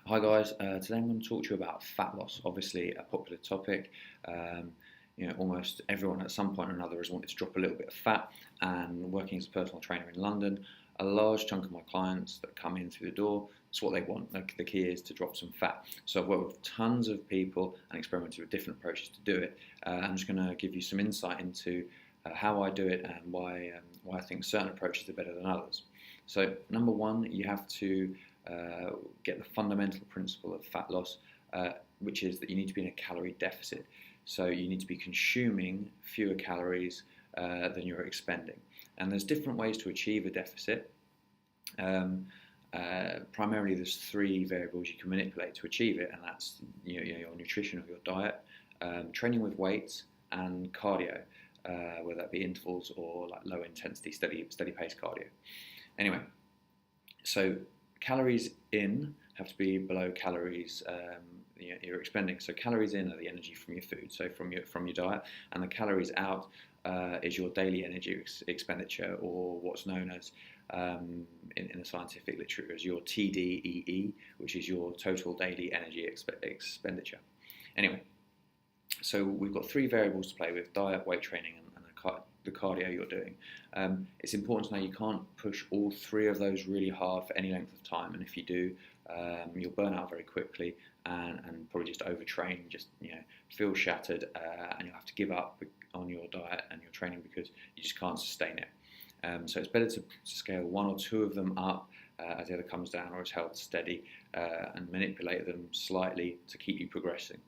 Hi guys, today I'm going to talk to you about fat loss. Obviously, a popular topic. Um, almost everyone at some point or another has wanted to drop a little bit of fat. And working as a personal trainer in London, a large chunk of my clients that come in through the door, it's what they want. The key is to drop some fat. So I've worked with tons of people and experimented with different approaches to do it. I'm just going to give you some insight into how I do it and why I think certain approaches are better than others. So number one, you have to get the fundamental principle of fat loss, which is that you need to be in a calorie deficit. So you need to be consuming fewer calories than you're expending. And there's different ways to achieve a deficit. Primarily, there's three variables you can manipulate to achieve it, and that's your nutrition or your diet, training with weights, and cardio, whether that be intervals or like low intensity, steady pace cardio. Anyway, so calories in have to be below calories you're expending. So calories in are the energy from your food, so from your diet, and the calories out is your daily energy expenditure, or what's known as in the scientific literature as your TDEE, which is your total daily energy expenditure. Anyway, so we've got three variables to play with: diet, weight training, and the cardio you're doing. It's important to know you can't push all three of those really hard for any length of time, and if you do, you'll burn out very quickly and probably just overtrain, just feel shattered, and you'll have to give up on your diet and your training because you just can't sustain it. So it's better to scale one or two of them up as the other comes down, or is held steady, and manipulate them slightly to keep you progressing.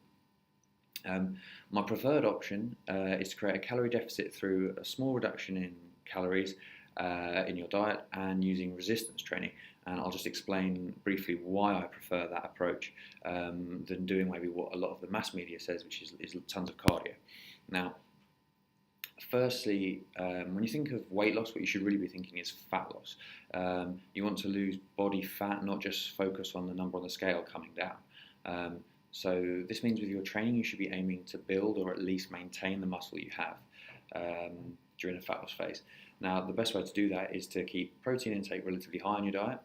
My preferred option is to create a calorie deficit through a small reduction in calories in your diet and using resistance training. And I'll just explain briefly why I prefer that approach than doing maybe what a lot of the mass media says, which is tons of cardio. Now, firstly, when you think of weight loss, what you should really be thinking is fat loss. You want to lose body fat, not just focus on the number on the scale coming down. So this means with your training, you should be aiming to build or at least maintain the muscle you have during a fat loss phase. Now, the best way to do that is to keep protein intake relatively high in your diet.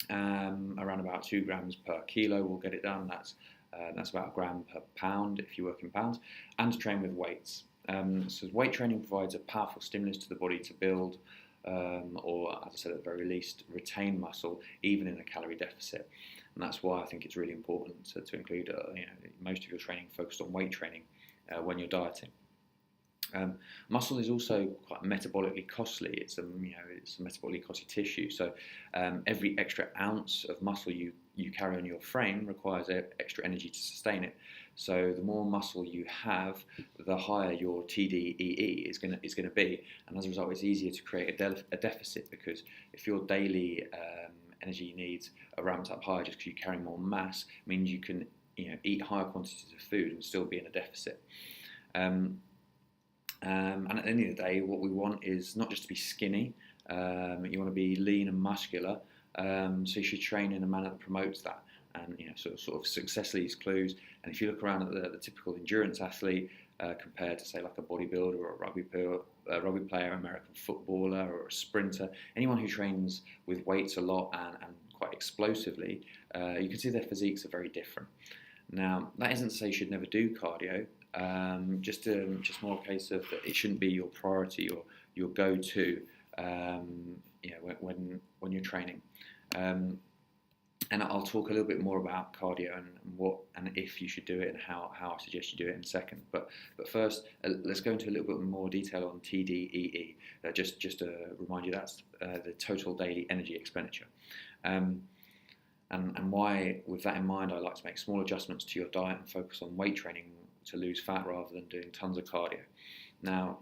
Around about 2 grams per kilo will get it done. That's about a gram per pound if you work in pounds. And to train with weights. So weight training provides a powerful stimulus to the body to build, or as I said, at the very least, retain muscle, even in a calorie deficit. And that's why I think it's really important to include most of your training focused on weight training when you're dieting. Muscle is also quite metabolically costly. It's a metabolically costly tissue. So every extra ounce of muscle you carry on your frame requires extra energy to sustain it. So the more muscle you have, the higher your TDEE is going to be, and as a result, it's easier to create a deficit, because if your daily energy needs are ramped up higher just because you carry more mass, means you can eat higher quantities of food and still be in a deficit. And at the end of the day, what we want is not just to be skinny. You want to be lean and muscular. So you should train in a manner that promotes that, and sort of success leaves clues. And if you look around at the typical endurance athlete compared to, say, like a bodybuilder or a rugby player, American footballer, or a sprinter, anyone who trains with weights a lot and quite explosively, you can see their physiques are very different. Now, that isn't to say you should never do cardio. Just more a case of that it shouldn't be your priority or your go-to when you're training. And I'll talk a little bit more about cardio and what and if you should do it and how I suggest you do it in a second. But first, let's go into a little bit more detail on TDEE. Just to remind you, that's the total daily energy expenditure. And why, with that in mind, I like to make small adjustments to your diet and focus on weight training to lose fat rather than doing tons of cardio. Now,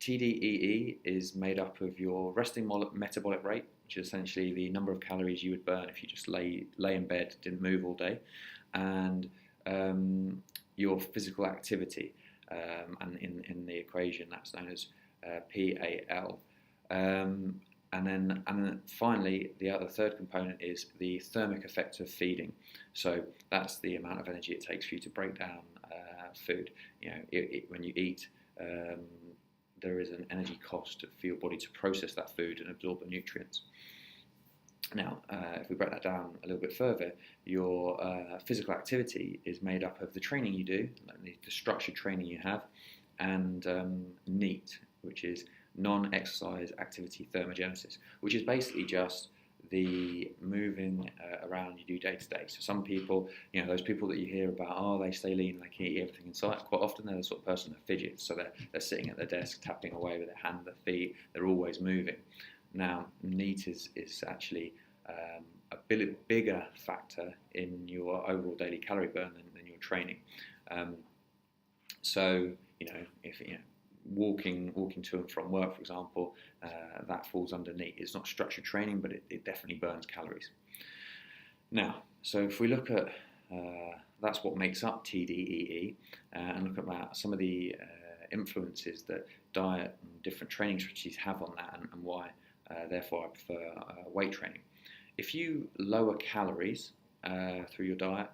TDEE is made up of your resting metabolic rate, which is essentially the number of calories you would burn if you just lay in bed, didn't move all day, and your physical activity. And in the equation, that's known as PAL. And then finally, the third component is the thermic effect of feeding. So that's the amount of energy it takes for you to break down food. When you eat, there is an energy cost for your body to process that food and absorb the nutrients. Now, if we break that down a little bit further, your physical activity is made up of the training you do, like the structured training you have, and NEAT, which is non-exercise activity thermogenesis, which is basically just the moving around you do day to day. So some people, those people that you hear about, they stay lean, they can eat everything in sight. Quite often they're the sort of person that fidgets, so they're sitting at their desk, tapping away with their hand, their feet. They're always moving. Now, NEAT is actually a bigger factor in your overall daily calorie burn than your training. So, if walking to and from work, for example, that falls under NEAT. It's not structured training, but it definitely burns calories. Now, so if we look at that's what makes up TDEE, and look at some of the influences that diet and different training strategies have on that, and why, therefore, I prefer weight training. If you lower calories through your diet,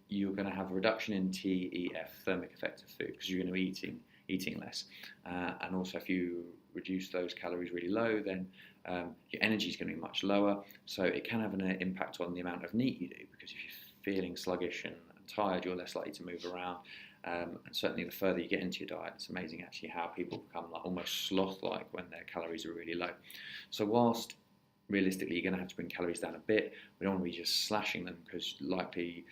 you're going to have a reduction in TEF, thermic effect of food, because you're going to be eating less. And also, if you reduce those calories really low, then your energy is going to be much lower. So it can have an impact on the amount of NEAT you do, because if you're feeling sluggish and tired, you're less likely to move around. And certainly the further you get into your diet, it's amazing actually how people become like almost sloth-like when their calories are really low. So whilst realistically you're going to have to bring calories down a bit, we don't want to be just slashing them, because likely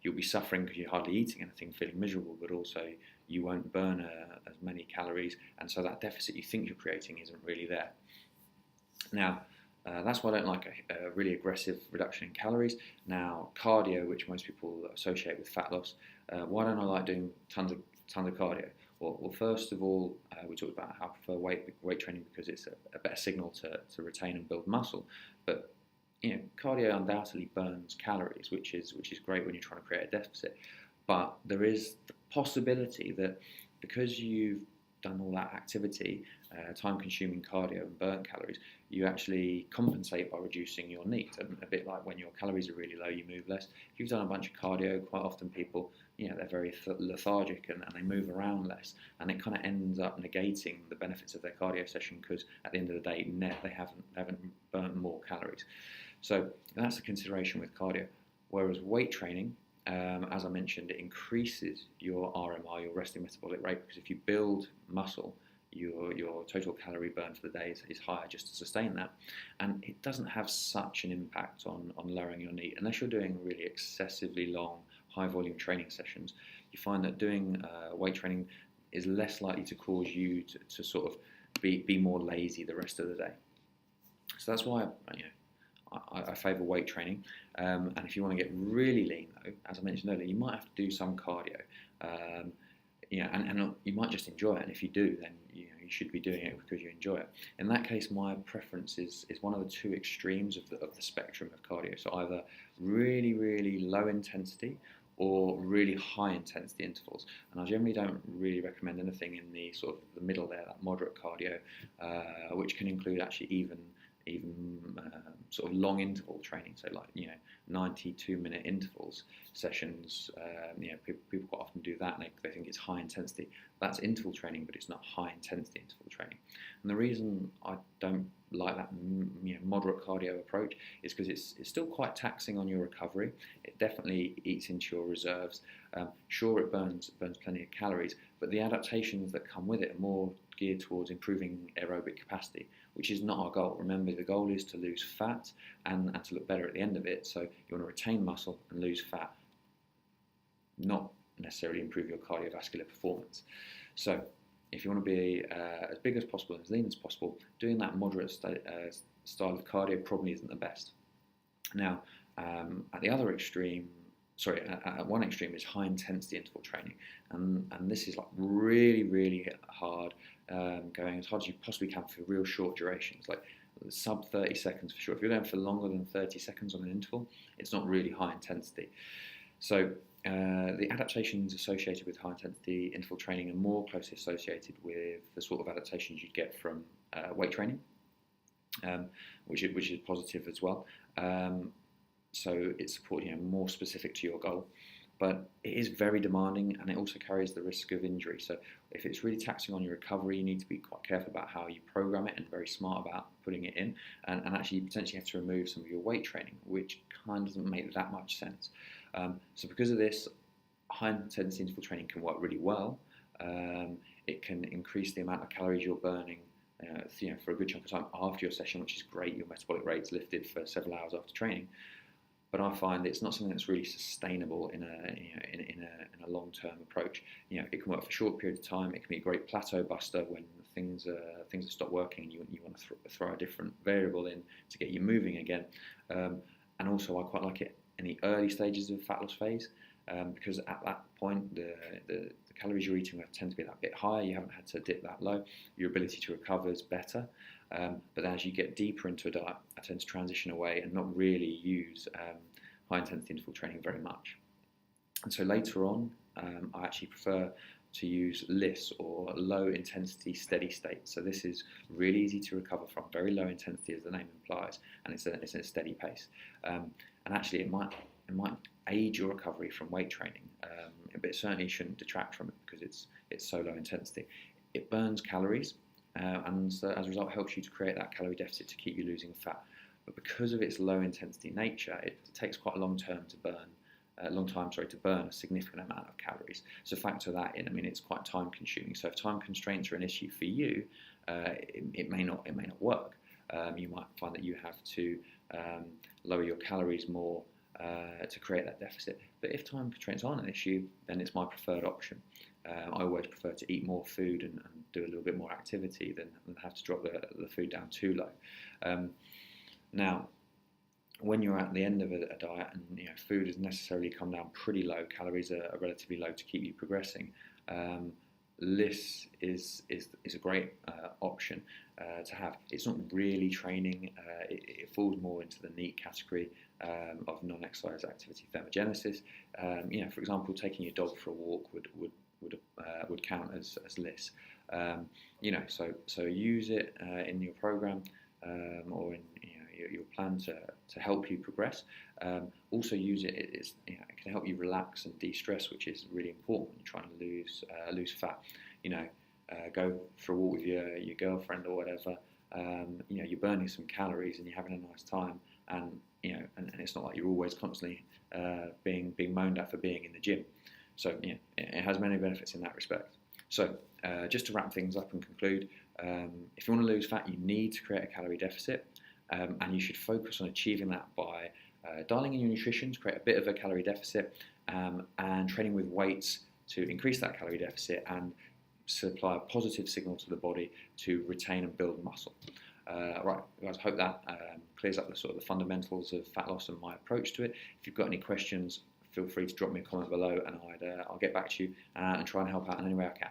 you'll be suffering because you're hardly eating anything, feeling miserable, but also you won't burn as many calories, and so that deficit you think you're creating isn't really there. Now, that's why I don't like a really aggressive reduction in calories. Now, cardio, which most people associate with fat loss, why don't I like doing tons of cardio? Well, first of all, we talked about how I prefer weight training because it's a better signal to retain and build muscle. But cardio undoubtedly burns calories, which is great when you're trying to create a deficit. But there is the possibility that because you've done all that activity, time-consuming cardio and burnt calories, you actually compensate by reducing your NEAT. A bit like when your calories are really low, you move less. If you've done a bunch of cardio, quite often people, they're very lethargic and they move around less, and it kind of ends up negating the benefits of their cardio session, because at the end of the day, they haven't burnt more calories. So that's a consideration with cardio. Whereas weight training, as I mentioned, it increases your RMR, your resting metabolic rate, because if you build muscle, your total calorie burn for the day is higher just to sustain that, and it doesn't have such an impact on lowering your NEAT unless you're doing really excessively long, high volume training sessions. You find that doing weight training is less likely to cause you to sort of be more lazy the rest of the day. So that's why I favour weight training, and if you want to get really lean, though, as I mentioned earlier, you might have to do some cardio, and you might just enjoy it. And if you do, then you should be doing it because you enjoy it. In that case, my preference is one of the two extremes of the spectrum of cardio. So either really, really low intensity or really high intensity intervals. And I generally don't really recommend anything in the sort of the middle there, that moderate cardio, which can include actually even sort of long interval training, so like 92-minute intervals sessions. People quite often do that, and they think it's high intensity. That's interval training, but it's not high intensity interval training. And the reason I don't like that moderate cardio approach is because it's still quite taxing on your recovery. It definitely eats into your reserves. Sure, it burns plenty of calories, but the adaptations that come with it are more geared towards improving aerobic capacity, which is not our goal. Remember, the goal is to lose fat and to look better at the end of it. So you want to retain muscle and lose fat, not necessarily improve your cardiovascular performance. So if you want to be as big as possible and as lean as possible, doing that moderate style of cardio probably isn't the best. Now, at the other extreme, at one extreme is high intensity interval training, and this is like really, really hard, going as hard as you possibly can for real short durations, like sub 30 seconds for sure. If you're going for longer than 30 seconds on an interval, it's not really high intensity. So the adaptations associated with high intensity interval training are more closely associated with the sort of adaptations you'd get from weight training, which is positive as well. So it's support, more specific to your goal. but it is very demanding, and it also carries the risk of injury. So if it's really taxing on your recovery, you need to be quite careful about how you program it and very smart about putting it in. And actually, you potentially have to remove some of your weight training, which kind of doesn't make that much sense. So because of this, high-intensity interval training can work really well. It can increase the amount of calories you're burning for a good chunk of time after your session, which is great. Your metabolic rate's lifted for several hours after training. But I find it's not something that's really sustainable in a long-term approach. It can work for a short period of time. It can be a great plateau buster when things have stopped working and you want to throw a different variable in to get you moving again. And also, I quite like it in the early stages of the fat loss phase, because at that point the calories you're eating tend to be that bit higher. You haven't had to dip that low. Your ability to recover is better. But as you get deeper into a diet, I tend to transition away and not really use high-intensity interval training very much. And so later on, I actually prefer to use LISS, or low-intensity steady state. So this is really easy to recover from, very low intensity as the name implies, and it's a steady pace. And actually, it might aid your recovery from weight training, but it certainly shouldn't detract from it because it's so low intensity. It burns calories. And so as a result helps you to create that calorie deficit to keep you losing fat. But because of its low intensity nature, it takes quite a long time to burn a significant amount of calories. So factor that in. I mean, it's quite time consuming. So if time constraints are an issue for you, it may not work. You might find that you have to lower your calories more to create that deficit. But if time constraints aren't an issue, then it's my preferred option. I always prefer to eat more food and do a little bit more activity than have to drop the food down too low. Now, when you're at the end of a diet and food has necessarily come down pretty low, calories are relatively low to keep you progressing, LISS is a great option to have. It's not really training. It falls more into the NEAT category of non-exercise activity thermogenesis. For example, taking your dog for a walk would count as LISS. So use it in your program or in your plan to help you progress. Also use it. It can help you relax and de-stress, which is really important when you're trying to lose fat. Go for a walk with your girlfriend or whatever. You're burning some calories and you're having a nice time, and it's not like you're always constantly being moaned at for being in the gym. So it has many benefits in that respect. So just to wrap things up and conclude, if you want to lose fat, you need to create a calorie deficit, and you should focus on achieving that by dialing in your nutrition to create a bit of a calorie deficit, and training with weights to increase that calorie deficit and supply a positive signal to the body to retain and build muscle. Right, guys, I hope that clears up the fundamentals of fat loss and my approach to it. If you've got any questions, feel free to drop me a comment below, and I'll get back to you and try and help out in any way I can.